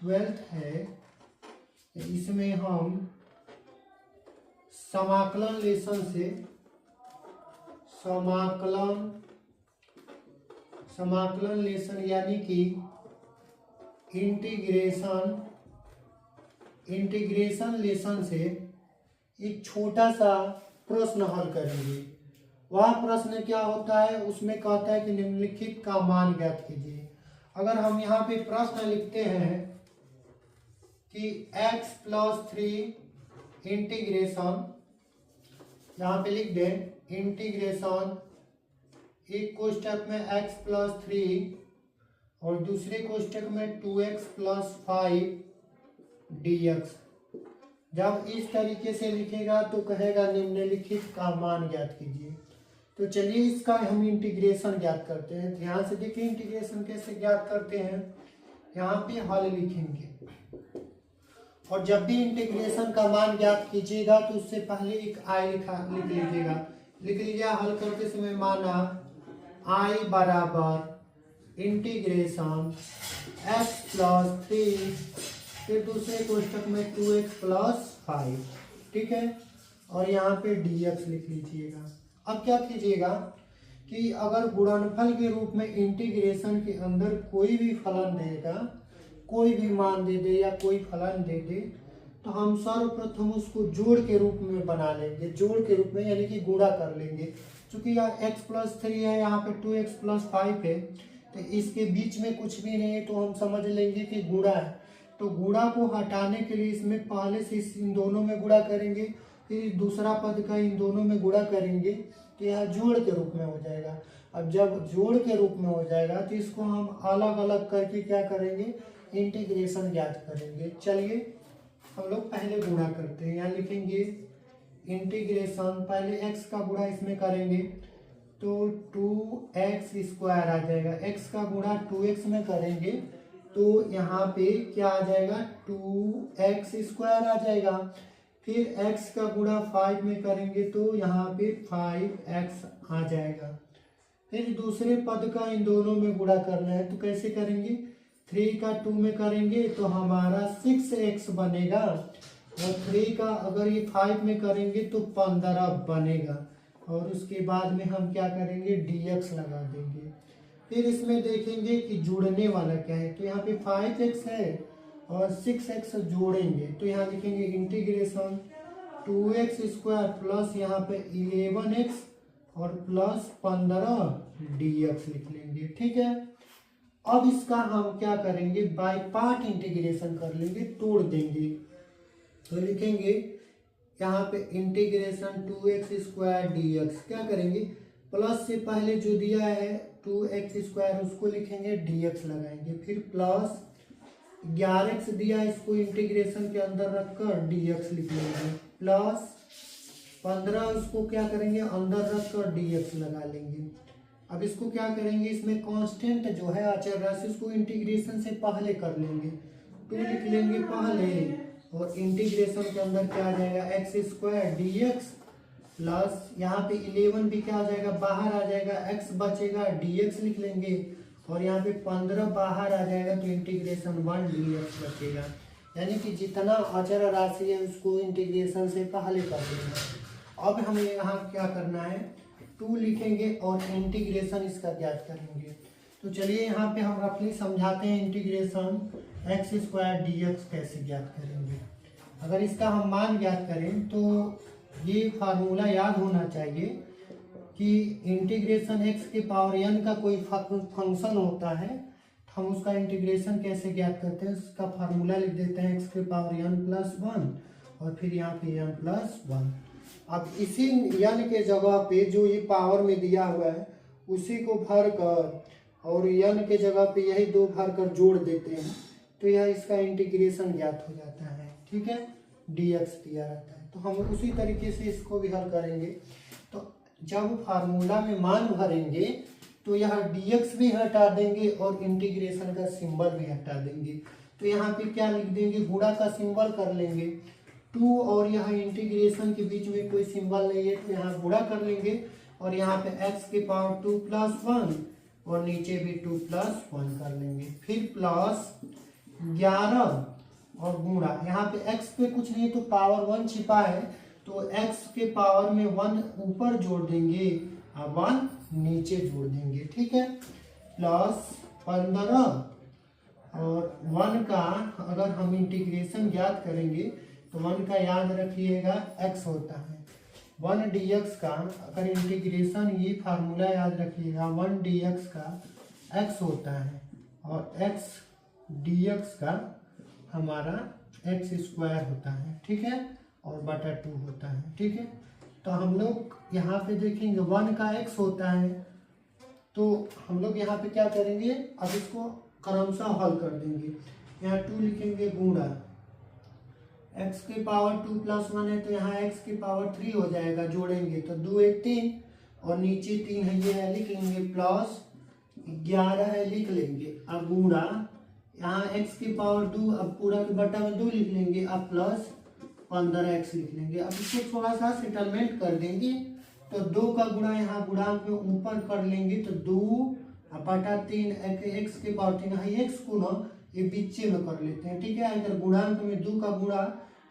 12th है, इसमें हम समाकलन लेसन से समाकलन लेसन यानी कि इंटीग्रेशन लेसन से एक छोटा सा प्रश्न हल करेंगे। वह प्रश्न क्या होता है, उसमें कहता है कि निम्नलिखित का मान ज्ञात कीजिए। अगर हम यहाँ पे प्रश्न लिखते हैं कि x+3 इंटीग्रेशन, यहाँ पे लिख दें इंटीग्रेशन एक कोष्टक में x+3 और दूसरे कोष्टक में 2x+5 dx। जब इस तरीके से लिखेगा तो कहेगा निम्नलिखित का मान ज्ञात कीजिए। तो चलिए इसका हम इंटीग्रेशन ज्ञात करते हैं। ध्यान से देखिए इंटीग्रेशन कैसे ज्ञात करते हैं। यहाँ पे हल लिखेंगे और जब भी इंटीग्रेशन का मान ज्ञात कीजिएगा तो उससे पहले एक i लिख लीजिएगा। लिख लीजिए हल करते समय माना i बराबर इंटीग्रेशन x+3 फिर दूसरे कोष्टक में 2x+5, ठीक है, और यहाँ पे dx लिख लीजिएगा। अब क्या कीजिएगा कि अगर गुणनफल के रूप में इंटीग्रेशन के अंदर कोई भी फलन देगा, कोई भी मान दे दे या कोई फलन दे दे, तो हम सर्वप्रथम उसको जोड़ के रूप में बना लेंगे। जोड़ के रूप में यानी कि गुणा कर लेंगे। चूंकि यहाँ x+3 है, यहाँ पे 2x+5 है, तो इसके बीच में कुछ भी नहीं है तो हम समझ लेंगे कि गुणा है। तो गुणा को हटाने के लिए इसमें पहले से इन दोनों में गुणा करेंगे, फिर दूसरा पद का इन दोनों में गुणा करेंगे, तो यह जोड़ के रूप में हो जाएगा। अब जब जोड़ के रूप में हो जाएगा तो इसको हम अलग अलग करके क्या करेंगे, इंटीग्रेशन ज्ञात करेंगे। चलिए हम लोग पहले गुणा करते हैं। यहाँ लिखेंगे इंटीग्रेशन, पहले x का गुणा इसमें करेंगे तो 2x² आ जाएगा। x का गुणा 2x में करेंगे तो यहाँ पे क्या आ जाएगा, 2x² आ जाएगा। फिर x का गुणा 5 में करेंगे तो यहाँ पे 5x आ जाएगा। फिर दूसरे पद का इन दोनों में गुणा करना है तो कैसे करेंगे, 3 का 2 में करेंगे तो हमारा 6x बनेगा, और 3 का अगर ये 5 में करेंगे तो 15 बनेगा। और उसके बाद में हम क्या करेंगे, dx लगा देंगे। फिर इसमें देखेंगे कि जुड़ने वाला क्या है, तो यहाँ पे 5x है और 6x जोड़ेंगे तो यहाँ लिखेंगे इंटीग्रेशन 2x² प्लस यहाँ पे 11x और प्लस 15 dx लिख लेंगे, ठीक है। अब इसका हम क्या करेंगे, बाय पार्ट इंटीग्रेशन कर लेंगे, तोड़ देंगे। तो लिखेंगे यहाँ पे इंटीग्रेशन 2x² dx, क्या करेंगे, प्लस से पहले जो दिया है 2x² उसको लिखेंगे, dx लगाएंगे। फिर प्लस 11x दिया है, इसको इंटीग्रेशन के अंदर रखकर dx लिख लेंगे। प्लस 15 उसको क्या करेंगे, अंदर रखकर dx लगा लेंगे। अब इसको क्या करेंगे, इसमें कांस्टेंट जो है अचर राशि उसको इंटीग्रेशन से पहले कर लेंगे, 2 लिख लेंगे पहले, और इंटीग्रेशन के अंदर क्या आ जाएगा, x² dx प्लस यहाँ पे 11 भी क्या आ जाएगा, बाहर आ जाएगा, x बचेगा, dx लिख लेंगे, और यहाँ पे 15 बाहर आ जाएगा तो इंटीग्रेशन 1 dx बचेगा। यानी कि जितना अचर राशि है उसको इंटीग्रेशन से पहले कर देंगे। अब हमें यहाँ क्या करना है, 2 लिखेंगे और इंटीग्रेशन इसका ज्ञात करेंगे। तो चलिए यहाँ पे हम रफली समझाते हैं इंटीग्रेशन x² dx कैसे ज्ञात करेंगे। अगर इसका हम मान ज्ञात करें तो ये फार्मूला याद होना चाहिए कि इंटीग्रेशन x के पावर n का कोई फंक्शन होता है, हम उसका इंटीग्रेशन कैसे ज्ञात करते हैं, उसका फार्मूला लिख देते हैं x के पावर n+1 और फिर यहाँ पे n+1। अब इसी n के जगह पे जो ये पावर में दिया हुआ है उसी को भर कर और n के जगह पे यही 2 भर कर जोड़ देते हैं तो यह इसका इंटीग्रेशन ज्ञात हो जाता है, ठीक है, dx दिया रहता है। तो हम उसी तरीके से इसको भी हल करेंगे। तो जब फार्मूला में मान भरेंगे तो यह dx भी हटा देंगे और इंटीग्रेशन का सिंबल भी हटा देंगे। तो यहाँ पे क्या लिख देंगे, गुणा का सिंबल कर लेंगे, 2 और यहाँ इंटीग्रेशन के बीच में कोई सिंबल नहीं है तो यहाँ गुणा कर लेंगे, और यहाँ पे x के पावर 2+1 और नीचे भी 2+1 कर लेंगे। फिर प्लस 11 और गुणा, यहाँ पे x पे कुछ नहीं तो पावर 1 छिपा है, तो x के पावर में 1 ऊपर जोड़ देंगे और 1 नीचे जोड़ देंगे, ठीक है। प्लस 15 और 1 का अगर हम इंटीग्रेशन ज्ञात करेंगे तो 1 का याद रखिएगा x होता है, 1 dx का अगर इंटीग्रेशन, ये फार्मूला याद रखिएगा, 1 dx का x होता है और x dx का हमारा x स्क्वायर होता है, ठीक है, और बटा 2 होता है, ठीक है। तो हम लोग यहाँ पे देखेंगे 1 का x होता है, तो हम लोग यहाँ पे क्या करेंगे, अब इसको क्रमशः हल कर देंगे। यहाँ 2 लिखेंगे गुणा, x के पावर 2 प्लस 1 है तो यहाँ x की पावर 3 हो जाएगा, जोड़ेंगे तो 2 1 3 और नीचे 3 है, ये है लिख लेंगे, प्लस 11 है लिख लेंगे, अब गुणा यहाँ x की पावर 2, अब पूरा के बटा में 2 लिख लेंगे, अब प्लस 15x लिख लेंगे। अब इसको थोड़ा सा सेटलमेंट कर देंगे, तो 2 का गुणा यहाँ गुणांक में ऊपर कर लेंगे तो 2 बटा 3 x के पावर 3 है, x को ना ये बीचे में कर लेते हैं, ठीक है। अगर गुणांक में 2 का गुणा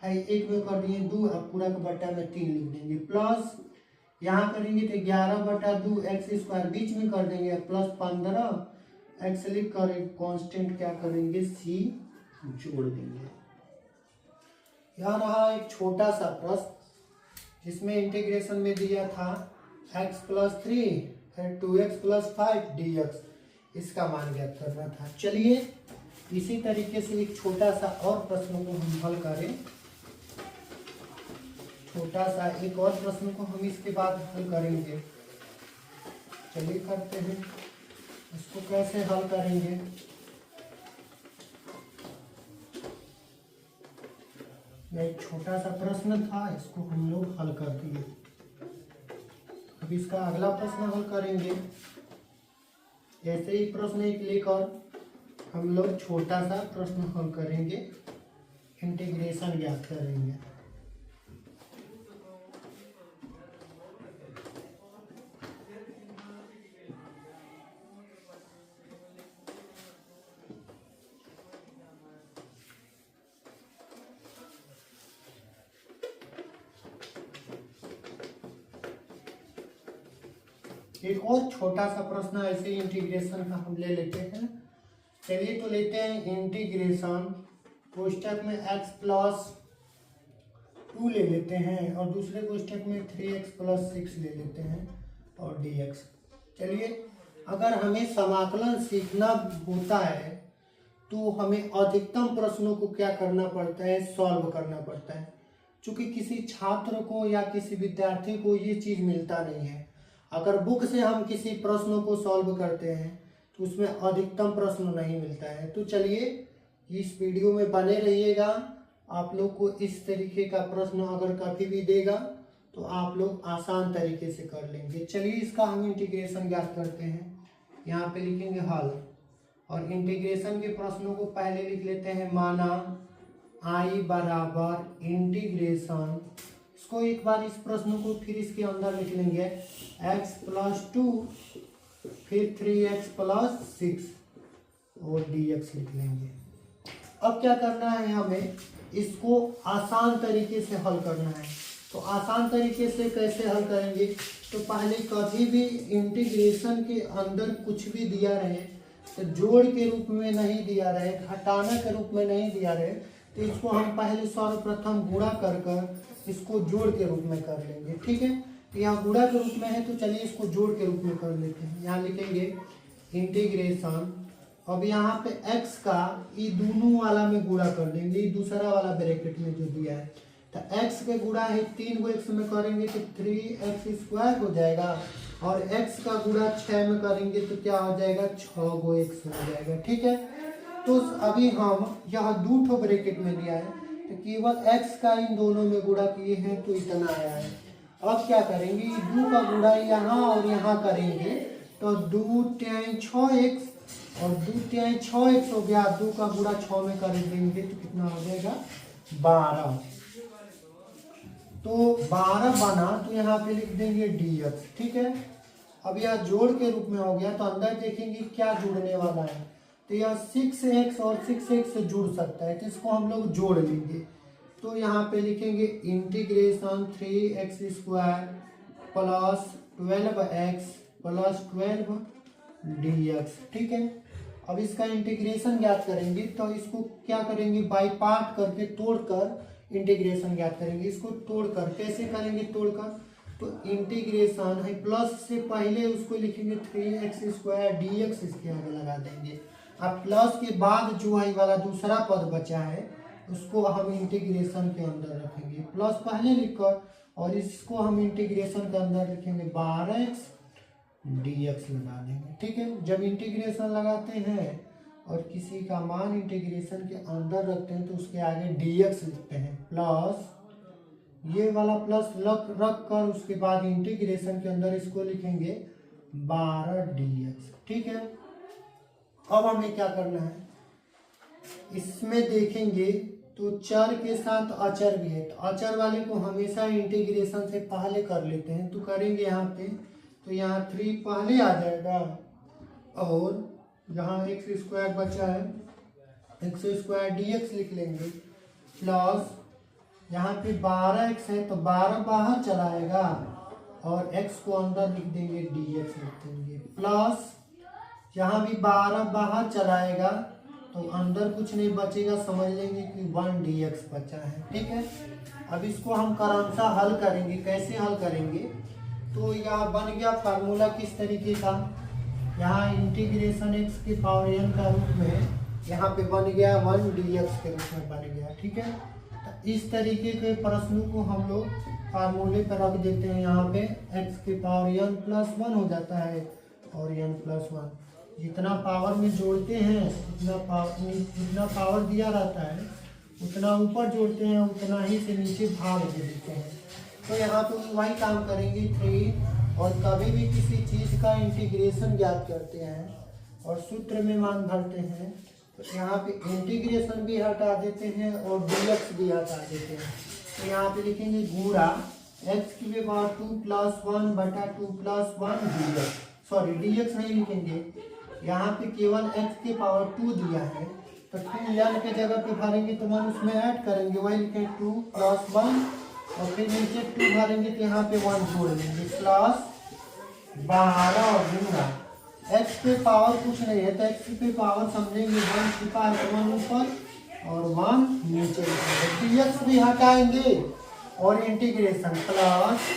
है 1 में कर दिए 2, अब पूरा का बटा में 3 लिख देंगे, प्लस यहाँ करेंगे तो 11 बटा 2 x स्क्वायर बीच में कर देंगे, प्लस 15 x लिख कर कांस्टेंट क्या करेंगे c जोड़ देंगे। यहाँ रहा एक छोटा सा प्रश्न जिसमें इंटीग्रेशन में दिया था x प्लस 3 फिर 2x प्लस 5 dx, इसका मान ज्ञात करना था। चलिए इसी तरीके से एक छोटा सा और प्रश्न को हम हल करें, छोटा सा एक और प्रश्न को हम इसके बाद हल करेंगे। चलिए करते हैं, इसको कैसे हल करेंगे। यह एक छोटा सा प्रश्न था, इसको हम लोग हल कर दिए। अब इसका अगला प्रश्न हल करेंगे। ऐसे ही प्रश्न एक लेकर हम लोग छोटा सा प्रश्न हल करेंगे, इंटीग्रेशन ज्ञात करेंगे। एक और छोटा सा प्रश्न ऐसे ही इंटीग्रेशन का हम ले लेते हैं। चलिए तो लेते हैं इंटीग्रेशन, कोष्टक में x प्लस 2 ले लेते हैं और दूसरे कोष्टक में 3x प्लस 6 ले लेते हैं और dx। चलिए अगर हमें समाकलन सीखना होता है तो हमें अधिकतम प्रश्नों को क्या करना पड़ता है, सॉल्व करना पड़ता है। क्योंकि किसी छात्र को या किसी विद्यार्थी को ये चीज़ मिलता नहीं है। अगर बुक से हम किसी प्रश्नों को सॉल्व करते हैं तो उसमें अधिकतम प्रश्न नहीं मिलता है। तो चलिए इस वीडियो में बने रहिएगा, आप लोग को इस तरीके का प्रश्न अगर कभी भी देगा तो आप लोग आसान तरीके से कर लेंगे। चलिए इसका हम इंटीग्रेशन ज्ञात करते हैं। यहाँ पे लिखेंगे हल और इंटीग्रेशन के प्रश्नों को पहले लिख लेते हैं। माना i बराबर इंटीग्रेशन, इसको एक बार इस प्रश्न को फिर इसके अंदर लिख लेंगे x प्लस 2 फिर 3x प्लस 6 और dx लिख लेंगे। अब क्या करना है, हमें इसको आसान तरीके से हल करना है। तो आसान तरीके से कैसे हल करेंगे, तो पहले कभी भी इंटीग्रेशन के अंदर कुछ भी दिया रहे तो जोड़ के रूप में नहीं दिया रहे, घटाना के रूप में नहीं दिया रहे, तो इसको हम पहले सर्वप्रथम गुणा कर इसको जोड़ के रूप में कर लेंगे, ठीक है। तो यहाँ गुणा के रूप में है तो चलिए इसको जोड़ के रूप में कर लेते हैं। यहाँ लिखेंगे इंटीग्रेशन, अब यहाँ पे x का ये दोनों वाला में गुणा कर देंगे, ये दूसरा वाला ब्रैकेट में जो दिया है, तो x के गुणा है 3 को x में करेंगे तो 3x स्क्वायर हो जाएगा और x का गुणा 6 में करेंगे तो क्या हो जाएगा, 6 को x हो जाएगा, ठीक है। तो अभी हम यहाँ 2 ठो ब्रैकेट में दिया है तो केवल x का इन दोनों में गुणा किए हैं तो इतना आया है। अब क्या करेंगे, 2 का गुणा यहाँ और यहाँ करेंगे तो 2 टाइम 6x और 2 टाइम 6x हो गया, 2 का गुणा 6 में कर देंगे तो कितना हो जाएगा 12। तो 12 बना तो यहाँ पे लिख देंगे dx, ठीक है। अब यह जोड़ के रूप में हो गया तो अंदर देखेंगे क्या जुड़ने वाला है, तो यह 6x और 6x से जुड़ सकता है, तो इसको हम लोग जोड़ लेंगे। तो यहाँ पे लिखेंगे integration 3x² plus 12x plus 12 dx। ठीक है, अब इसका इंटीग्रेशन ज्ञात करेंगे, तो इसको क्या करेंगे, बाई पार्ट करके तोड़कर इंटीग्रेशन ज्ञात करेंगे। इसको तोड़कर कैसे करेंगे, तोड़कर तो इंटीग्रेशन है प्लस से पहले उसको लिखेंगे 3x² dx, इसके आगे लगा देंगे। अब प्लस के बाद जो आई वाला दूसरा पद बचा है उसको हम इंटीग्रेशन के अंदर रखेंगे, प्लस पहले लिखकर, और इसको हम इंटीग्रेशन के अंदर लिखेंगे 12x dx लगा देंगे। ठीक है, जब इंटीग्रेशन लगाते हैं और किसी का मान इंटीग्रेशन के अंदर रखते हैं तो उसके आगे dx लिखते हैं, प्लस ये वाला प्लस रख कर उसके बाद इंटीग्रेशन के अंदर इसको लिखेंगे 12 dx। ठीक है, अब हमें क्या करना है, इसमें देखेंगे तो चर के साथ अचर भी है, तो अचर वाले को हमेशा इंटीग्रेशन से पहले कर लेते हैं। तो करेंगे यहाँ पे, तो यहाँ 3 पहले आ जाएगा, और यहाँ x² बचा है, x² dx लिख लेंगे, प्लस यहाँ पे 12x है तो 12 बाहर चलाएगा और x को अंदर लिख देंगे, dx लिख देंगे, प्लस यहाँ भी 12 बाहर चलाएगा तो अंदर कुछ नहीं बचेगा, समझ लेंगे कि 1 dx बचा है। ठीक है, अब इसको हम क्रमशः हल करेंगे। कैसे हल करेंगे, तो यहाँ बन गया फार्मूला किस तरीके का, यहाँ इंटीग्रेशन x के पावर n का रूप में यहाँ पे बन गया 1 dx के रूप में बन गया। ठीक है, तो इस तरीके के प्रश्नों को हम लोग फार्मूले पर रख देते हैं। यहाँ पे x के पावर n+1 हो जाता है और n+1, जितना पावर में जोड़ते हैं जितना पावर दिया रहता है उतना ऊपर जोड़ते हैं, उतना ही से नीचे भाग दे देते हैं। तो यहाँ पे वही काम करेंगे 3, और कभी भी किसी चीज़ का इंटीग्रेशन ज्ञात करते हैं और सूत्र में मान भरते हैं तो यहाँ पे इंटीग्रेशन भी हटा देते हैं और dx भी हटा देते हैं। तो यहाँ पे लिखेंगे गुणा x की पावर 2 + 1 बटा 2 + 1 dx, सॉरी dx नहीं लिखेंगे, यहाँ पे केवल x के पावर 2 दिया है, तो 2 के जगह पे भरेंगे तो 1 उसमें ऐड करेंगे, वही लिखेंगे 2 + 1, और फिर नीचे 2 भरेंगे तो यहाँ पे 1 जोड़ लेंगे, प्लस 12 गुणा x पे पावर कुछ नहीं है तो x पे पावर समझेंगे 1 छिपा है तो 1 ऊपर और 1 नीचे, dx भी हटाएंगे और इंटीग्रेशन प्लस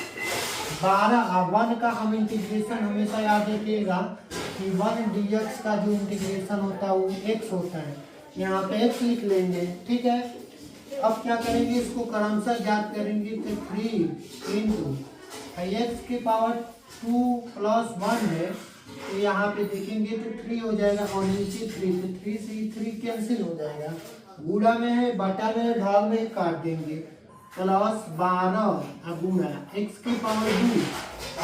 12 1 का हम इंटीग्रेशन हमेशा याद रखिएगा कि 1 dx का जो इंटीग्रेशन होता है वो x होता है, यहाँ पे x लिख लेंगे। ठीक है, अब क्या करेंगे, इसको क्रमशः ज्ञात करेंगे, तो 3 इंटू x के पावर 2 + 1 है, तो यहाँ पे देखेंगे तो 3 हो जाएगा और नीचे 3, तो 3 से 3 कैंसिल हो जाएगा, गुणा में है बटा में है भाग में काट देंगे, प्लस 12 गुणा x की पावर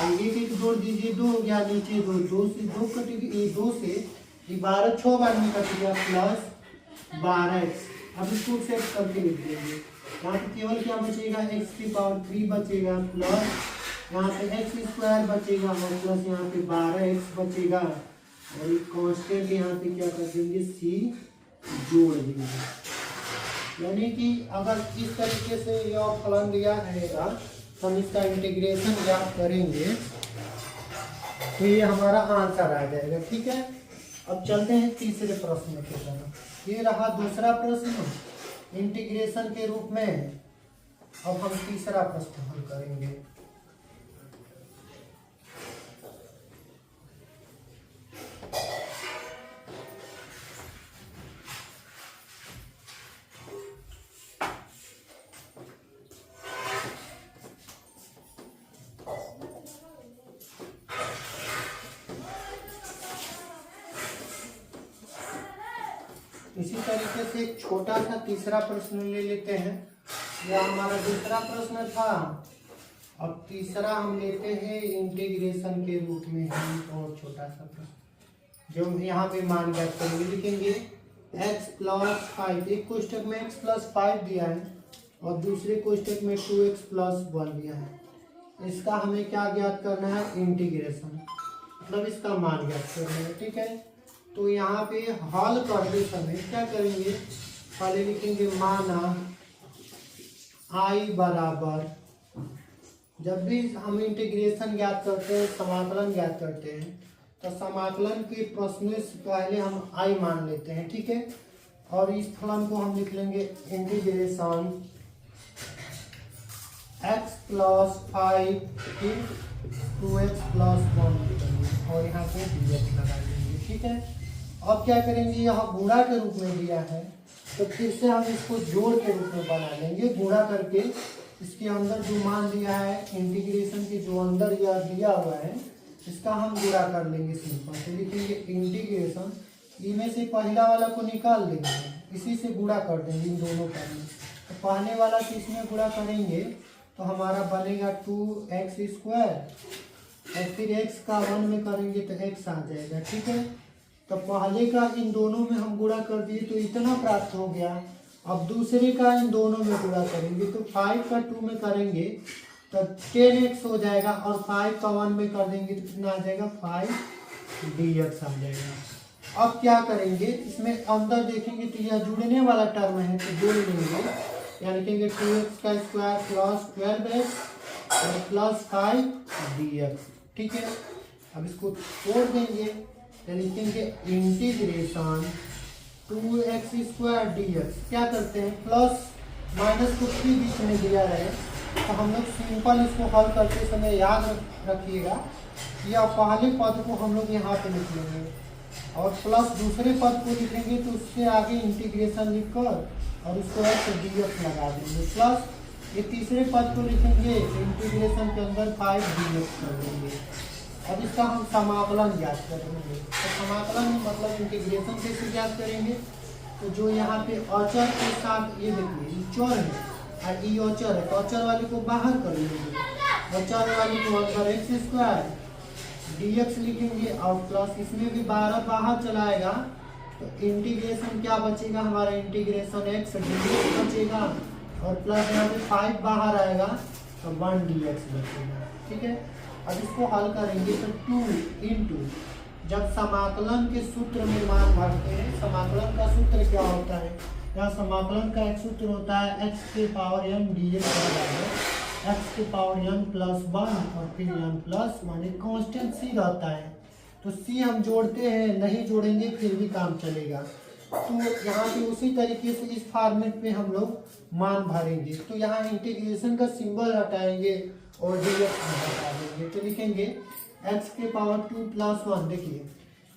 2, एक जोड़ दीजिए 2 हो गया, नीचे 2 से 2 कटेगी, 2 से 12 6 बार में कट गया, प्लस 12x। अब इसको सेट करके लिख देंगे, यहाँ पे केवल क्या बचेगा, x की पावर 3 बचेगा, प्लस यहाँ पे x² बचेगा और प्लस यहाँ पे 12x बचेगा, और कांस्टेंट यहाँ पे क्या कर देंगे, c जोड़ देंगे। यानी कि अगर इस तरीके से यह फलन दिया रहेगा तो हम इसका इंटीग्रेशन ज्ञात करेंगे तो ये हमारा आंसर आ जाएगा। ठीक है, अब चलते हैं तीसरे प्रश्न की तरफ। ये रहा दूसरा प्रश्न इंटीग्रेशन के रूप में, अब हम तीसरा प्रश्न हल करेंगे। इसी तरीके से एक छोटा सा तीसरा प्रश्न ले लेते हैं। यह हमारा दूसरा प्रश्न था, अब तीसरा हम लेते हैं इंटीग्रेशन के रूप में ही और छोटा सा प्रश्न, जो यहाँ पे मान ज्ञात करेंगे। लिखेंगे x+5, एक कोष्टक में x+5 दिया है और दूसरे कोष्टक में 2x+1 दिया है। इसका हमें क्या ज्ञात करना है, इंटीग्रेशन, मतलब इसका मान ज्ञात करना है। ठीक है, तो यहाँ पे हल करते समय क्या करेंगे, पहले लिखेंगे माना i बराबर, जब भी हम इंटीग्रेशन ज्ञात करते हैं, समाकलन ज्ञात करते हैं, तो समाकलन के प्रश्नों से पहले हम i मान लेते हैं, ठीक है। और इस फलन को हम लिख लेंगे integration x plus 5 2x plus 1 और यहाँ पे dx लगा देंगे, ठीक है। अब क्या करेंगे, यह गुणा के रूप में दिया है तो फिर से हम इसको जोड़ के रूप में बना लेंगे। गुणा करके इसके अंदर जो मान दिया है, इंटीग्रेशन के जो अंदर यह दिया हुआ है, इसका हम गुणा कर लेंगे। सिंपल तो लिखेंगे इंटीग्रेशन, इनमें से पहला वाला को निकाल देंगे, इसी से गुणा कर देंगे इन दोनों का। तो पहले वाला से इसमें गुणा करेंगे तो हमारा बनेगा 2x² और फिर x का 1 में करेंगे तो x आ जाएगा, ठीक है। तो पहले का इन दोनों में हम गुणा कर दिए तो इतना प्राप्त हो गया। अब दूसरे का इन दोनों में गुणा करेंगे तो 5 का 2 में करेंगे तो 10x हो जाएगा और 5 का 1 में कर देंगे तो कितना आ जाएगा 5 dx आ जाएगा। अब क्या करेंगे, इसमें अंदर देखेंगे तो यह जुड़ने वाला टर्म है तो जोड़ लेंगे, यानी लिखेंगे 2x² प्लस 12x और प्लस 5 dx, ठीक है। अब इसको तोड़ देंगे तो लिखेंगे इंटीग्रेशन 2x² dx। क्या करते हैं, प्लस माइनस कुछ भी बीच में दिया रहे तो हम लोग सिंपल इसको हल करते समय याद रखिएगा, या पहले पद को हम लोग यहाँ पे लिख लेंगे और प्लस दूसरे पद को लिखेंगे तो उससे आगे इंटीग्रेशन लिखकर और उसको dx लगा देंगे, प्लस ये तीसरे पद को लिखेंगे इंटीग्रेशन के अंदर 5 dx कर देंगे। अब इसका हम समाकलन ज्ञात करेंगे। तो समाकलन मतलब इंटीग्रेशन कैसे ज्ञात करेंगे, तो जो यहाँ पे अचर के साथ, ये देखिए चर है और ये अचर है तो अचर वाले को बाहर कर लेंगे, अचर वाले को अंदर x² dx लिखेंगे और प्लस इसमें भी 12 बाहर चलाएगा तो इंटीग्रेशन क्या बचेगा हमारा, इंटीग्रेशन x dx बचेगा और प्लस यहाँ पे 5 बाहर आएगा तो 1 dx बचेगा, ठीक है। अब इसको हल करेंगे तो 2 इंटू, जब समाकलन के सूत्र में मान भरते हैं, समाकलन का सूत्र क्या होता है, यहाँ समाकलन का एक सूत्र होता है x के पावर m dx बराबर x के पावर m प्लस 1 और फिर m प्लस 1, एक कॉन्स्टेंट c रहता है तो c हम जोड़ते हैं, नहीं जोड़ेंगे फिर भी काम चलेगा। तो यहाँ पे उसी तरीके से इस फॉर्मेट में हम लोग मान भरेंगे। तो यहाँ इंटीग्रेशन का सिंबल हटाएंगे और dx हटा देंगे तो लिखेंगे x के पावर 2 प्लस 1। देखिए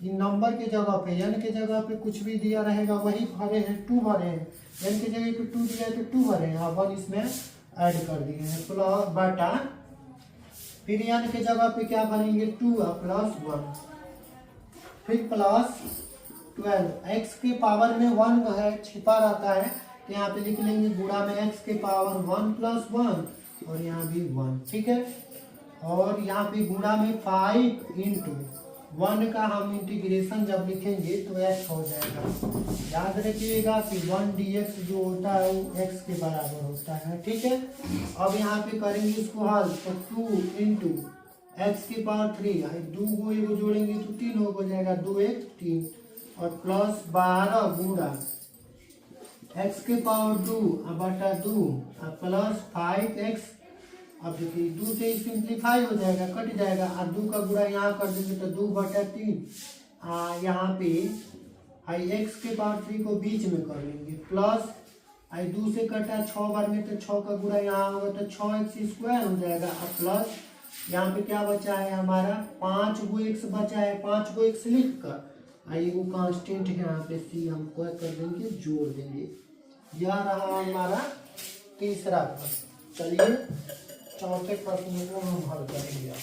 इन नंबर के जगह पे n के जगह पे कुछ भी दिया रहेगा वही भरे हैं, 2 भरे हैं, n के जगह पे 2 दिया है तो 2 भरे हैं, 1 इसमें ऐड कर दिए हैं प्लस बटा, फिर n के जगह पे क्या भरेंगे 2 प्लस 1, फिर प्लस 12, x के पावर में 1 है छिपा रहता है तो यहाँ पे लिख लेंगे गुणा में x के पावर 1 प्लस 1 और यहाँ भी 1, ठीक है। और यहाँ पे गुणा में 5 इंटू 1 का हम इंटीग्रेशन जब लिखेंगे तो x हो जाएगा। याद रखिएगा कि 1 dx जो होता है वो x के बराबर होता है, ठीक है। अब यहाँ पे करेंगे इसको हल तो 2 इंटू एक्स के पावर 3, 2 को एगो जोड़ेंगे तो 3 हो जाएगा, 2 1 3 और प्लस 12 गुणा x के पावर 2 बटा 2 प्लस 5x। अब देखिए 2 से सिंप्लीफाई हो जाएगा, कट जाएगा और 2 का गुणा यहाँ कर देंगे तो 2 बटा 3। यहाँ पे x के पावर 3 को बीच में कर लेंगे प्लस 2 से कटा 6 बार में तो 6 का गुणा यहाँ होगा तो 6x² हो जाएगा और प्लस यहाँ पे क्या बचा है हमारा 5 गो x बचा है, 5 गो x लिख कर एगो कांस्टेंट है यहाँ पे c हम क्या कर देंगे जोड़ देंगे। यह रहा हमारा तीसरा प्रश्न। चलिए चौथे प्रश्न को हम हल करेंगे।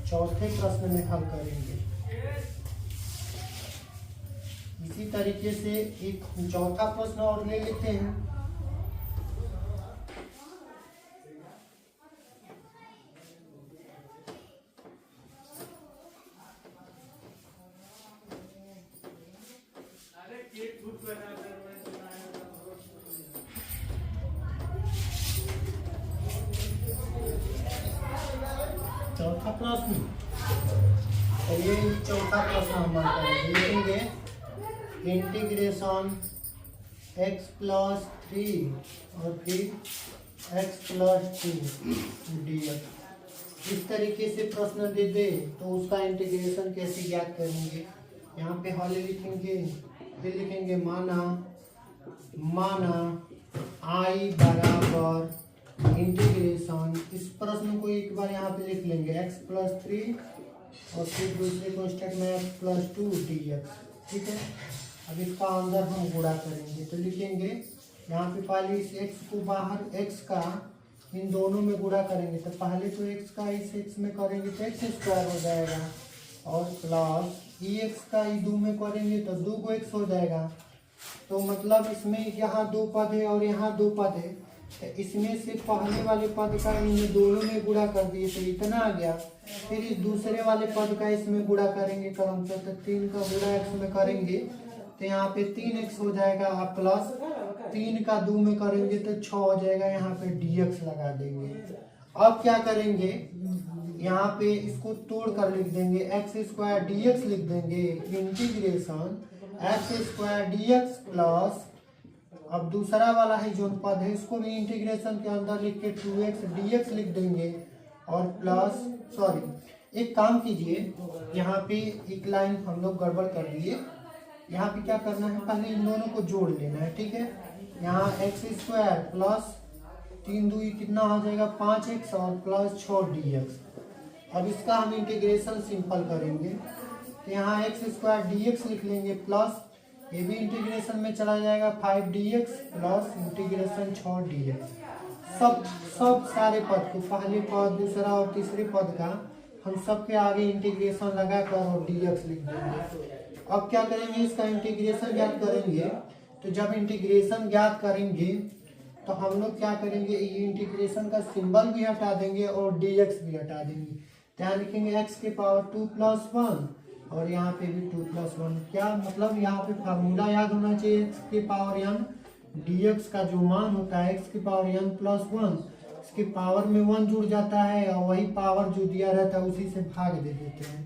चौथे प्रश्न में हल करेंगे इसी तरीके से एक चौथा प्रश्न और ले लेते हैं। चौथा प्रश्न चलिए चौथा प्रश्न हम करेंगे, लिखेंगे इंटीग्रेशन x प्लस 3 और फिर x प्लस 2 dx। इस तरीके से प्रश्न दे दे तो उसका इंटीग्रेशन कैसे ज्ञात करेंगे। यहाँ पे हल लिखेंगे, फिर लिखेंगे माना i बराबर इंटीग्रेशन। इस प्रश्न को एक बार यहाँ पे लिख लेंगे x प्लस 3 और फिर दूसरे कोष्टक में x प्लस 2 dx। ठीक है, अब इसका अंदर हम गुणा करेंगे तो लिखेंगे यहाँ पे पहले इस x को बाहर x का इन दोनों में गुणा करेंगे तो पहले तो x का इस x में करेंगे तो x स्क्वायर हो जाएगा और प्लस x का ई 2 में करेंगे तो 2 को x हो जाएगा। तो मतलब इसमें यहाँ 2 पद है और यहाँ 2 पद है, तो इसमें से पहले वाले पद का इन दोनों में गुणा कर दिए तो इतना आ गया। फिर इस दूसरे वाले पद का इसमें गुणा करेंगे क्रम से तो 3 का गुणा x में करेंगे तो यहाँ पे 3x हो जाएगा और प्लस 3 का 2 में करेंगे तो 6 हो जाएगा। यहाँ पे dx लगा देंगे। अब क्या करेंगे, यहाँ पे इसको तोड़ कर लिख देंगे x स्क्वायर dx लिख देंगे integration x square dx plus, अब दूसरा वाला है जो पद है इसको भी इंटीग्रेशन के अंदर लिख के 2x dx लिख देंगे और प्लस एक काम कीजिए, यहाँ पे एक लाइन हम लोग गड़बड़ कर दिए। यहाँ पे क्या करना है, पहले इन दोनों को जोड़ लेना है। ठीक है, यहाँ x स्क्वायर प्लस 3 2 कितना हो जाएगा 5x और प्लस 6 dx। अब इसका हम इंटीग्रेशन सिंपल करेंगे तो यहाँ x स्क्वायर dx लिख लेंगे प्लस ये भी इंटीग्रेशन में चला जाएगा 5 dx प्लस इंटीग्रेशन 6 dx। सब सारे पद को पहले पद दूसरा और तीसरे पद का हम सबके आगे इंटीग्रेशन लगा कर और dx लिख देंगे। अब क्या करेंगे, इसका इंटीग्रेशन ज्ञात करेंगे तो जब इंटीग्रेशन ज्ञात करेंगे तो हम लोग क्या करेंगे, ये इंटीग्रेशन का सिंबल भी हटा देंगे और dx भी हटा देंगे। यहाँ लिखेंगे x के पावर 2 प्लस 1 और यहाँ पे भी 2 प्लस 1। क्या मतलब, यहाँ पे फार्मूला याद होना चाहिए, x के पावर n dx का जो मान होता है x के पावर n प्लस 1, इसके पावर में 1 जुड़ जाता है और वही पावर जो दिया रहता है उसी से भाग दे देते हैं।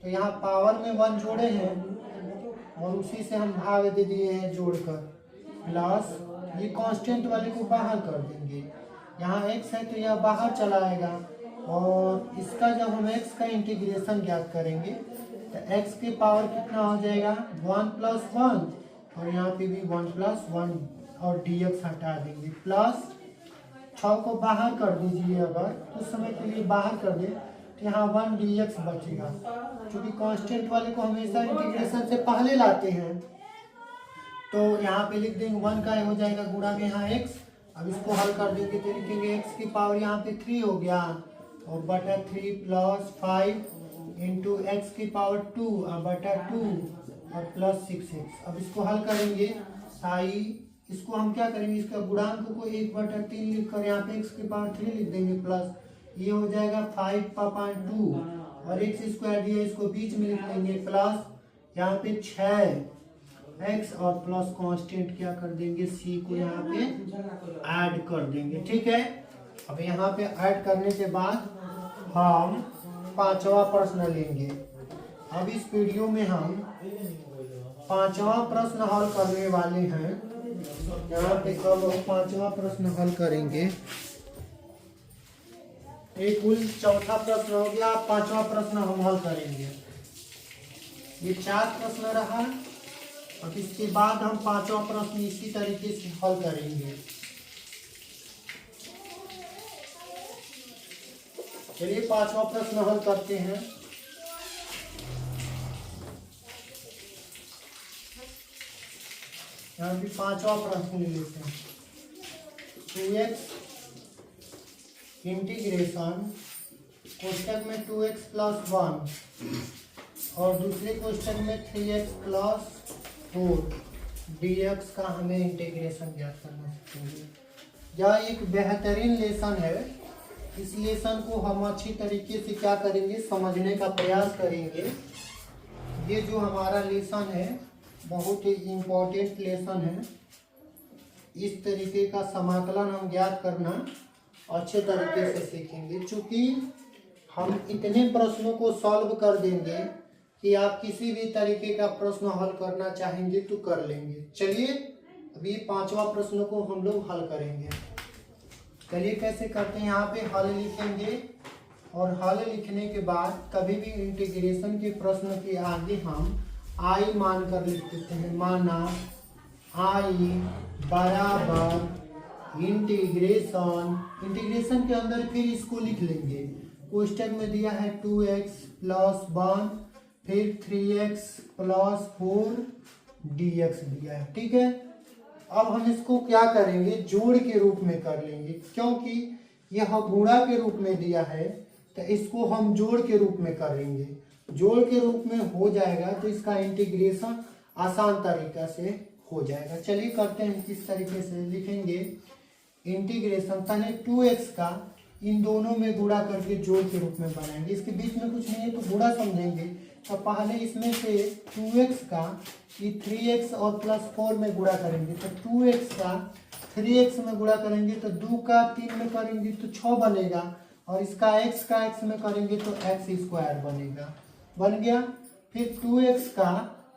तो यहाँ पावर में 1 जोड़े हैं और उसी से हम भाग दे दिए हैं जोड़कर, प्लस ये कांस्टेंट वाले को बाहर कर देंगे। यहाँ x है तो यह बाहर चला आएगा और इसका जब हम x का इंटीग्रेशन ज्ञात करेंगे तो x के पावर कितना हो जाएगा 1 प्लस 1 और यहाँ पे भी 1 प्लस 1 और dx हटा देंगे, प्लस 6 को बाहर कर दीजिए। अगर कुछ समय के लिए बाहर कर दे तो यहाँ 1 dx बचेगा। क्योंकि कांस्टेंट वाले को हमेशा इंटीग्रेशन से पहले लाते हैं तो यहाँ पे लिख देंगे 1 का हो जाएगा गुणा में यहाँ x। अब इसको हल कर देंगे तो लिखेंगे x की पावर यहाँ पे 3 हो गया और बटा 3 प्लस 5 इंटू एक्स की पावर 2 और बटा 2 और प्लस 6x। अब इसको हल करेंगे इसको हम क्या करेंगे, इसका गुणांक को 1/3 लिख कर यहाँ पे x की पावर 3 लिख देंगे प्लस ये हो जाएगा 5/2 और x स्क्वायर दिया इसको बीच में लिख लेंगे प्लस यहाँ पे 6x और प्लस कांस्टेंट क्या कर देंगे c को यहाँ पे ऐड कर देंगे। ठीक है, अब यहाँ पे ऐड करने के बाद हम 5वां प्रश्न लेंगे। अब इस वीडियो में हम 5वां प्रश्न हल करने वाले हैं। यहाँ पे अब 5वां प्रश्न हल करेंगे। एक कुल 4था प्रश्न हो गया, 5वां प्रश्न हम हल करेंगे। ये 4 प्रश्न रहा, अब इसके बाद हम 5वां प्रश्न इसी तरीके से हल करेंगे। चलिए 5वां प्रश्न हल करते हैं। यहाँ भी 5वां प्रश्न ले लेते हैं। 2x इंटीग्रेशन कोष्टक में 2x प्लस 1 और दूसरे कोष्टक में 3x प्लस 4 dx का हमें इंटीग्रेशन ज्ञात करना चाहिए। यह एक बेहतरीन लेसन है। इस लेसन को हम अच्छी तरीके से क्या करेंगे, समझने का प्रयास करेंगे। ये जो हमारा लेसन है बहुत ही इम्पोर्टेंट लेसन है। इस तरीके का समाकलन हम ज्ञात करना अच्छे तरीके से सीखेंगे। चूँकि हम इतने प्रश्नों को सॉल्व कर देंगे कि आप किसी भी तरीके का प्रश्न हल करना चाहेंगे तो कर लेंगे। चलिए अभी 5वां प्रश्न को हम लोग हल करेंगे। चलिए कैसे करते हैं, यहाँ पे हल लिखेंगे और हल लिखने के बाद कभी भी इंटीग्रेशन के प्रश्न के आगे हम आई मान कर लिख देते हैं। माना आई बराबर इंटीग्रेशन के अंदर फिर इसको लिख लेंगे। कोष्टक में दिया है 2x + 1 फिर 3x + 4 dx दिया है, ठीक है। अब हम इसको क्या करेंगे, जोड़ के रूप में कर लेंगे, क्योंकि यह गुणा के रूप में दिया है तो इसको हम जोड़ के रूप में करेंगे। जोड़ के रूप में हो जाएगा तो इसका इंटीग्रेशन आसान तरीका से हो जाएगा। चलिए करते हैं, किस तरीके से लिखेंगे इंटीग्रेशन। पहले 2x का इन दोनों में गुणा करके जोड़ के रूप में बनाएंगे। इसके बीच में कुछ नहीं है तो गुणा समझेंगे। तो पहले इसमें से 2x का ये 3x और +4 में गुणा करेंगे तो 2x का 3x में गुणा करेंगे तो 2 का 3 में करेंगे तो 6 बनेगा, और इसका x का x में करेंगे तो x² बनेगा, बन गया। फिर 2x का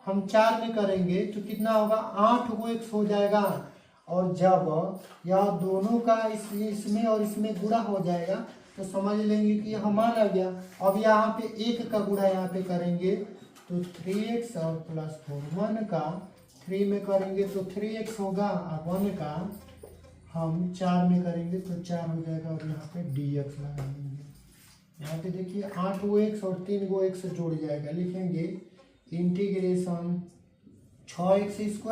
हम 4 में करेंगे तो कितना होगा, 8 को x हो जाएगा, और जब यह दोनों का इसमें और इसमें गुणा हो जाएगा तो समझ लेंगे कि यह मान आ गया। अब यहाँ पे 1 का गुणा यहाँ पे करेंगे तो 3x और +4, 1 का 3 में करेंगे तो 3x होगा, और 1 का हम 4 में करेंगे तो 4 हो जाएगा, और यहाँ पे dx लगा देंगे। यहाँ पे देखिए 8 को x और 3 को x जुड़ जाएगा, लिखेंगे इंटीग्रेशन 6x²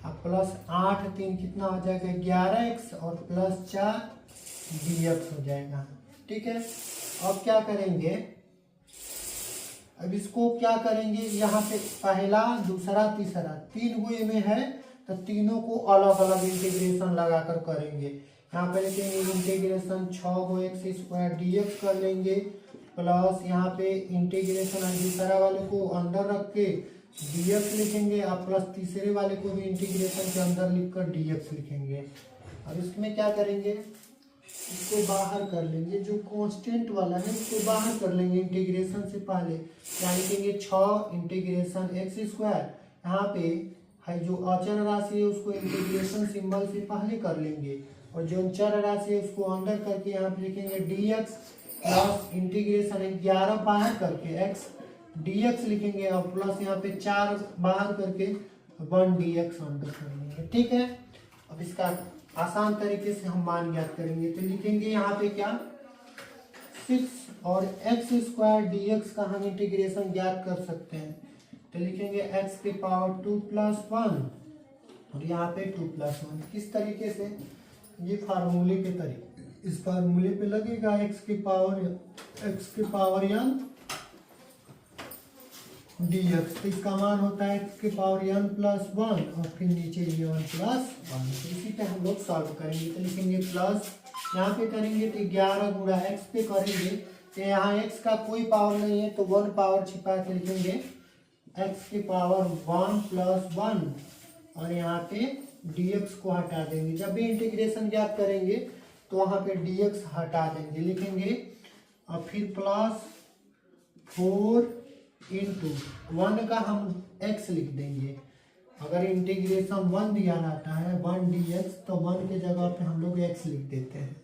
और +8 3 कितना हो जाएगा 11x और +4 dx हो जाएगा, ठीक है। अब क्या करेंगे, अब इसको क्या करेंगे, यहाँ पे पहला दूसरा तीसरा 3 हुए में है तो तीनों को अलग अलग इंटीग्रेशन लगाकर करेंगे। यहाँ पे लिखेंगे इंटीग्रेशन 6x² dx कर लेंगे, प्लस यहाँ पे इंटीग्रेशन दूसरा वाले को अंदर रख के dx लिखेंगे, और प्लस तीसरे वाले को भी इंटीग्रेशन के अंदर लिखकर dx लिखेंगे। अब इसमें क्या करेंगे, इसको बाहर कर लेंगे, जो कांस्टेंट वाला है इसको बाहर कर लेंगे इंटीग्रेशन से पहले। क्या लिखेंगे 6 इंटीग्रेशन x², यहाँ पे है जो अचर राशि है उसको इंटीग्रेशन सिंबल से पहले कर लेंगे, और जो चर राशि है उसको अंदर करके यहाँ पे लिखेंगे dx प्लस इंटीग्रेशन 11 बाहर करके x dx लिखेंगे, और प्लस यहाँ पे 4 बाहर करके 1 dx अंदर कर लेंगे, ठीक है। अब इसका आसान तरीके से हम मान ज्ञात करेंगे तो लिखेंगे यहाँ पे क्या 6 और x² dx का हम इंटीग्रेशन ज्ञात कर सकते हैं। तो लिखेंगे x⁻2 + 1 और यहाँ पे 2 + 1। किस तरीके से, ये फार्मूले के तरीके, इस फार्मूले पे लगेगा x⁻n dx, तो इसका मान होता है x⁻n + 1 और फिर नीचे ये 1 + 1। तो इसी पे हम लोग सॉल्व करेंगे तो लिखेंगे प्लस, यहाँ पे करेंगे तो 11 गुणा x पे करेंगे तो यहाँ x का कोई पावर नहीं है तो 1 पावर छिपा के लिखेंगे x⁻1 + 1, और यहाँ पे dx को हटा देंगे। जब भी इंटीग्रेशन ज्ञात करेंगे तो वहाँ पे dx हटा देंगे, लिखेंगे और फिर +4 × 1 का हम x लिख देंगे। अगर इंटीग्रेशन 1 दिया रहता है 1 dx तो 1 के जगह पे हम लोग x लिख देते हैं।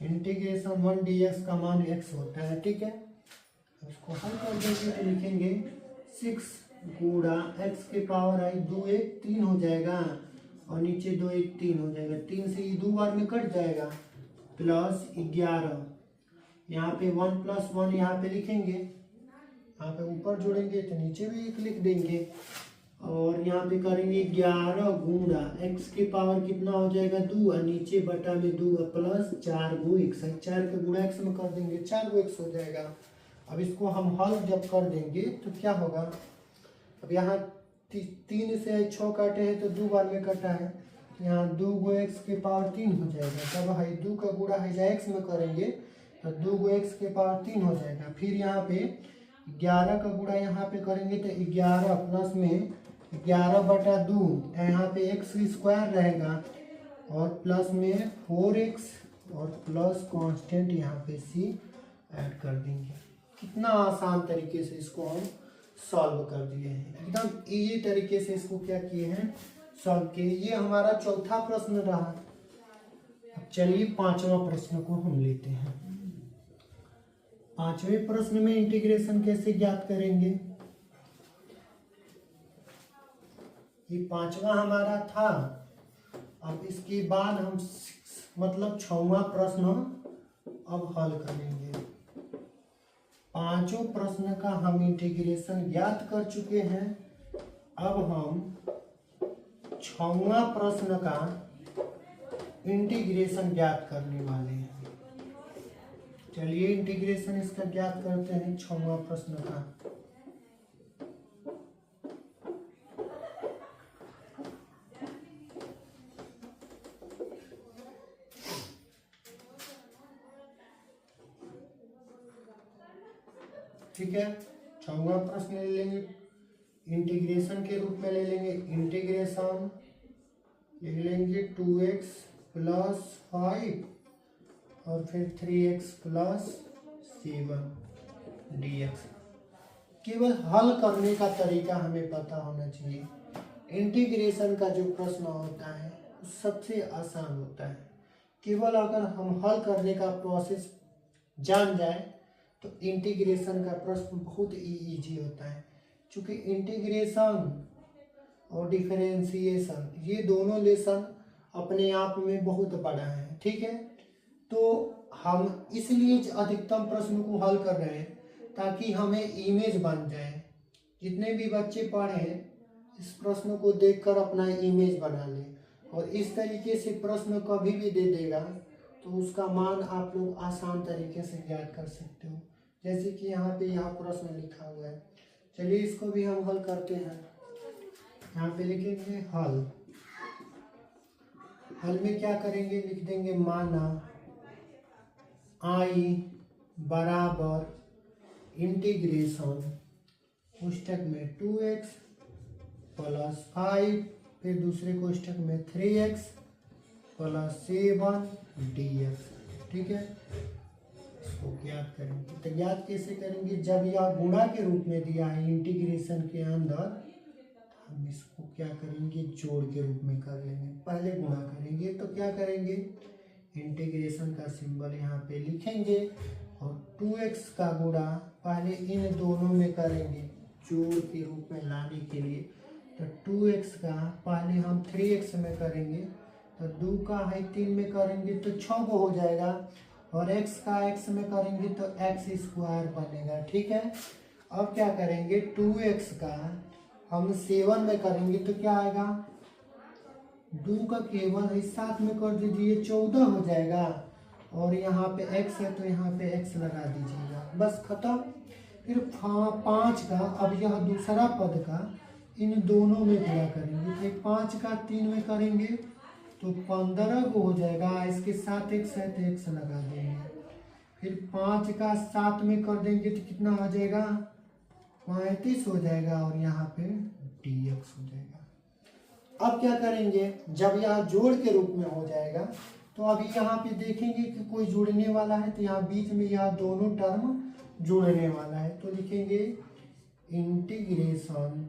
इंटीग्रेशन 1 dx का मान x होता है, ठीक है। इसको हल कर देंगे तो लिखेंगे 6 गुणा x⁻² 2 1 3 हो जाएगा, और नीचे 2 1 3 हो जाएगा, 3 से ये 2 बार में कट जाएगा, प्लस 11, यहाँ पे 1 + 1 यहाँ पे लिखेंगे, यहाँ पे ऊपर जोड़ेंगे तो नीचे भी 1 लिख देंगे, और यहाँ पे करेंगे 11 गुणा x की पावर कितना हो जाएगा 2, और नीचे बटा में 2 प्लस 4 × x, 4 के गुणा x में कर देंगे 4 × x हो जाएगा। अब इसको हम हल जब कर देंगे तो क्या होगा, अब यहाँ 3 से 6 काटे हैं तो 2 बार में कटा है, यहाँ 2 × x की पावर 3 हो जाएगा। तब है 2 का गुणा है x में करेंगे तो 2 × x की पावर 3 हो जाएगा। फिर यहाँ पे 11 का गुणा यहाँ पे करेंगे तो 11 प्लस में 11/2, यहाँ पे x² रहेगा, और प्लस में 4x और प्लस कांस्टेंट यहाँ पे c ऐड कर देंगे। कितना आसान तरीके से इसको हम सॉल्व कर दिए हैं, एकदम इजी तरीके से इसको क्या किए हैं, सॉल्व किए। ये हमारा चौथा प्रश्न रहा। अब चलिए पांचवा प्रश्न को हम लेते हैं। पांचवें प्रश्न में इंटीग्रेशन कैसे ज्ञात करेंगे, ये पांचवा हमारा था। अब इसके बाद हम मतलब छठवां प्रश्न अब हल करेंगे। पांचों प्रश्न का हम इंटीग्रेशन ज्ञात कर चुके हैं। अब हम छठवां प्रश्न का इंटीग्रेशन ज्ञात करने वाले हैं। चलिए इंटीग्रेशन इसका ज्ञात करते हैं छठवां प्रश्न का। ठीक है, छठवां प्रश्न ले लेंगे इंटीग्रेशन के रूप में, ले लेंगे इंटीग्रेशन, ले लेंगे 2x प्लस 5 और फिर 3x प्लस 7 dx। केवल हल करने का तरीका हमें पता होना चाहिए। इंटीग्रेशन का जो प्रश्न होता है सबसे आसान होता है। केवल अगर हम हल करने का प्रोसेस जान जाए तो इंटीग्रेशन का प्रश्न बहुत ही इजी होता है। क्योंकि इंटीग्रेशन और डिफरेंशिएशन ये दोनों लेसन अपने आप में बहुत बड़ा है। ठीक है, तो हम इसलिए अधिकतम प्रश्न को हल कर रहे हैं ताकि हमें इमेज बन जाए। जितने भी बच्चे पढ़े इस प्रश्न को देखकर अपना इमेज बना लें, और इस तरीके से प्रश्न कभी भी दे देगा तो उसका मान आप लोग आसान तरीके से ज्ञात कर सकते हो। जैसे कि यहाँ पे यह प्रश्न लिखा हुआ है, चलिए इसको भी हम हल करते हैं। यहाँ पे लिखेंगे हल। हल में क्या करेंगे, लिख देंगे माना आई बराबर इंटीग्रेशन कोष्टक में 2x प्लस 5, फिर दूसरे कोष्टक में 3x प्लस 7 dx। ठीक है, इसको ज्ञात करेंगे। तो ज्ञात कैसे करेंगे, जब यह गुणा के रूप में दिया है इंटीग्रेशन के अंदर, हम इसको क्या करेंगे, जोड़ के रूप में कर लेंगे। पहले गुणा करेंगे तो क्या करेंगे, इंटीग्रेशन का सिंबल यहाँ पे लिखेंगे और 2x का गुणा पहले इन दोनों में करेंगे जोड़ के रूप में लाने के लिए। तो 2x का पहले हम 3x में करेंगे, तो 2 का है 3 में करेंगे तो 6 को हो जाएगा, और x का x में करेंगे तो x स्क्वायर बनेगा। ठीक है, अब क्या करेंगे, 2x का हम 7 में करेंगे तो क्या आएगा, 2 का केवल है 7 में कर दीजिए 14 हो जाएगा, और यहाँ पे x है तो यहाँ पे x लगा दीजिएगा, बस खत्म। फिर 5 का, अब यह दूसरा पद का इन दोनों में गुणा करेंगे, फिर 5 का 3 में करेंगे तो 15 को हो जाएगा, इसके साथ x है तो x लगा देंगे। फिर 5 का 7 में कर देंगे तो कितना हो जाएगा, 35 हो जाएगा, और यहाँ पे dx हो जाएगा। अब क्या करेंगे, जब यह जोड़ के रूप में हो जाएगा तो अभी यहाँ पे देखेंगे कि कोई जुड़ने वाला है, तो यहाँ बीच में यह दोनों टर्म जुड़ने वाला है, तो लिखेंगे इंटीग्रेशन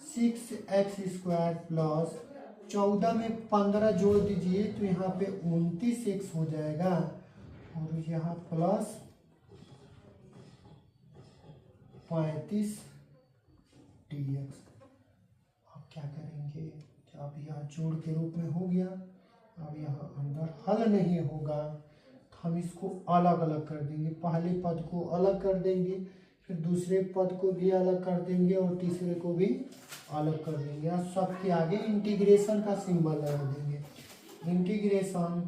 6x² प्लस 14 में 15 जोड़ दीजिए तो यहाँ पे 29x हो जाएगा, और यहाँ प्लस 35 dx। अब क्या करेंगे, अब यह जोड़ के रूप में हो गया, अब यह अंदर हल नहीं होगा तो हम इसको अलग अलग कर देंगे। पहले पद को अलग कर देंगे, फिर दूसरे पद को भी अलग कर देंगे, और तीसरे को भी अलग कर देंगे, और सबके आगे इंटीग्रेशन का सिंबल लगा देंगे। इंटीग्रेशन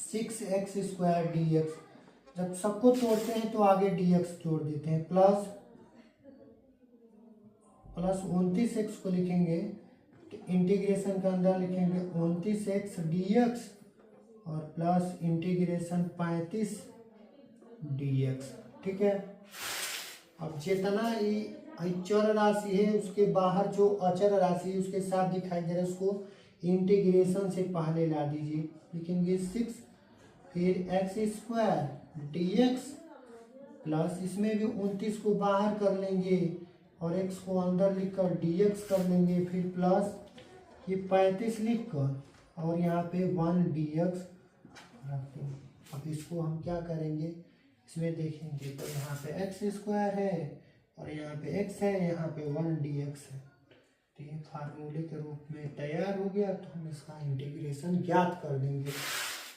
6x² dx, जब सबको तोड़ते हैं तो आगे dx जोड़ देते हैं, प्लस 29x को लिखेंगे तो इंटीग्रेशन के अंदर लिखेंगे 29x dx, और प्लस इंटीग्रेशन 35 dx। ठीक है, अब जितना ही चर राशि है उसके बाहर जो अचर राशि है उसके साथ दिखाई दे रहा है उसको इंटीग्रेशन से पहले ला दीजिए। लिखेंगे 6 फिर x² dx, प्लस इसमें भी 29 को बाहर कर लेंगे और x को अंदर लिखकर dx कर लेंगे, फिर प्लस ये 35 लिख कर और यहाँ पे 1 dx रख देंगे। अब इसको हम क्या करेंगे, इसमें देखेंगे तो यहाँ पे एक्स स्क्वायर है और यहाँ पे x है, यहाँ पे 1 dx है। तो ये फार्मूले के रूप में तैयार हो गया। तो हम इसका इंटीग्रेशन ज्ञात कर देंगे।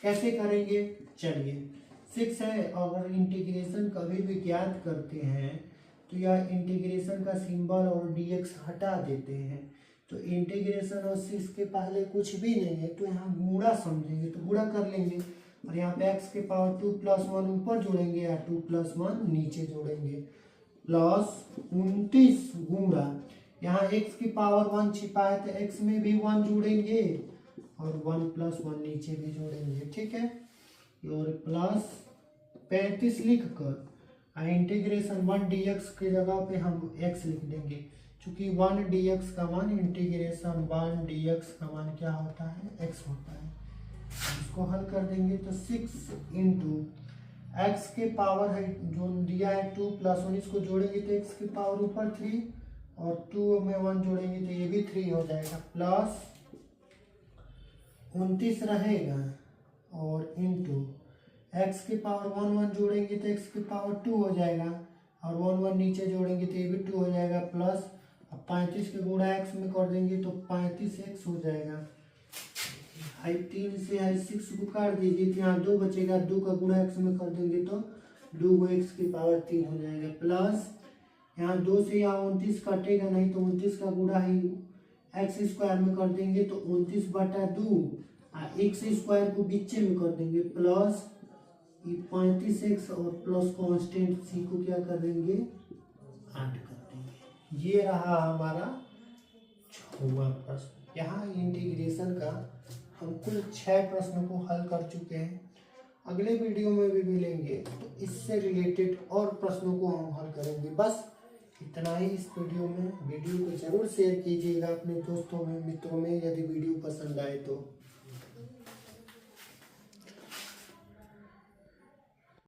कैसे करेंगे, चलिए 6 है, अगर इंटीग्रेशन कभी भी ज्ञात करते हैं तो यह इंटीग्रेशन का सिंबल और dx हटा देते हैं। तो इंटीग्रेशन और 6 के पहले कुछ भी नहीं है तो यहाँ गुणा समझेंगे, तो गुणा कर लेंगे और यहाँ पे x के पावर 2 + 1 ऊपर जोड़ेंगे या 2 + 1 नीचे जोड़ेंगे, प्लस 29 गुणा यहाँ x की पावर 1 छिपा है तो x में भी 1 जोड़ेंगे और 1 + 1 नीचे भी जोड़ेंगे, ठीक है। और प्लस 35 लिख कर इंटीग्रेशन 1 dx की जगह पे हम x लिख देंगे, क्योंकि 1 dx का मान इंटीग्रेशन 1 dx का मान क्या होता है, x होता है। इसको हल कर देंगे तो 6 इंटू एक्स के पावर है जो दिया है 2 + 1, इसको जोड़ेंगे तो x की पावर ऊपर 3 और 2 में 1 जोड़ेंगे तो ये भी 3 हो जाएगा, प्लस 29 रहेगा और इंटू एक्स की पावर 1 1 जोड़ेंगे तो x की पावर 2 हो जाएगा और 1 1 नीचे जोड़ेंगे तो ये भी 2 हो जाएगा, प्लस अब 35 के गुणा x में कर देंगे तो 35x हो जाएगा। 3 से 6 को काट दीजिए तो यहाँ 2 बचेगा, 2 का गुणा x में कर देंगे तो 2 x की पावर 3 हो जाएगा, प्लस यहाँ 2 से यहाँ 29 कटेगा नहीं तो 29 का गुणा ही एक्स स्क्वायर में कर देंगे तो 29/2 एक्स स्क्वायर को बीचे में कर देंगे, प्लस 35x और प्लस कांस्टेंट c को क्या कर देंगे, ऐड कर देंगे। ये रहा हमारा 6वां प्रश्न। यहाँ इंटीग्रेशन का हम कुल 6 प्रश्नों को हल कर चुके हैं। अगले वीडियो में भी मिलेंगे तो इससे रिलेटेड और प्रश्नों को हम हल करेंगे। बस इतना ही इस वीडियो में। वीडियो को जरूर शेयर कीजिएगा अपने दोस्तों में, मित्रों में, यदि वीडियो पसंद आए तो।